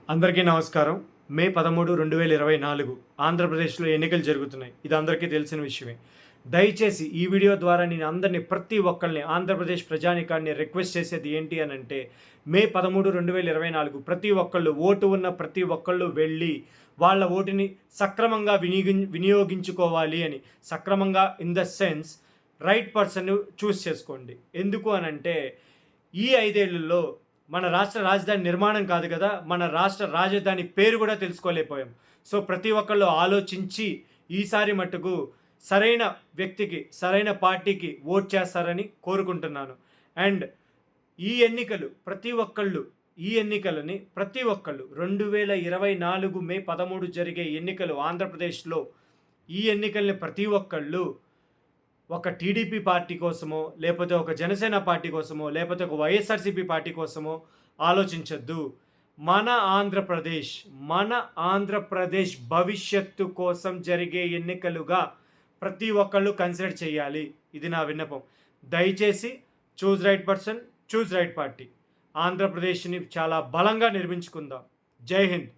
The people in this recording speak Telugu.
అందరికీ నమస్కారం. మే 13, 2024 ఆంధ్రప్రదేశ్‌లో ఎన్నికలు జరుగుతున్నాయి. ఇది అందరికీ తెలిసిన విషయమే. దయచేసి ఈ వీడియో ద్వారా నేను అందరిని ప్రతి ఒక్కళ్ళని ఆంధ్రప్రదేశ్ ప్రజానీకాన్ని రిక్వెస్ట్ చేసేది ఏంటి అనంటే మే 13, 2024 ప్రతి ఒక్కళ్ళు ఓటు ఉన్న ప్రతి ఒక్కళ్ళు వెళ్ళి వాళ్ళ ఓటుని సక్రమంగా వినియోగించుకోవాలి అని. సక్రమంగా ఇన్ ద సెన్స్ రైట్ పర్సన్‌ని చూజ్ చేసుకోండి. ఎందుకు అనంటే ఈ 5 ఏళ్లలో మన రాష్ట్ర రాజధాని నిర్మాణం కాదు కదా! మన రాష్ట్ర రాజధాని పేరు కూడా తెలుసుకోలేకపోయాం. సో, ప్రతి ఒక్కళ్ళు ఆలోచించి ఈసారి మట్టుకు సరైన వ్యక్తికి, సరైన పార్టీకి ఓట్ చేస్తారని కోరుకుంటున్నాను. అండ్ ఈ ఎన్నికలని ప్రతి ఒక్కళ్ళు 2024 మే 13 జరిగే ఎన్నికలు ఆంధ్రప్రదేశ్‌లో ఈ ఎన్నికల్ని ప్రతి ఒక్కళ్ళు ఒక టీడీపీ పార్టీ కోసమో, లేపోతే ఒక జనసేన పార్టీ కోసమో, లేపోతే ఒక వైఎస్ఆర్‌సీపీ పార్టీ కోసమో ఆలోచించొద్దు. మన ఆంధ్రప్రదేశ్ భవిష్యత్తు కోసం జరిగే ఎన్నికలుగా ప్రతి ఒక్కళ్ళు కన్సిడర్ చేయాలి. ఇది నా విన్నపం. దయచేసి choose right person, choose right party. ఆంధ్రప్రదేశ్‌ని చాలా బలంగా నిర్మించుకుందాం. జై హింద్.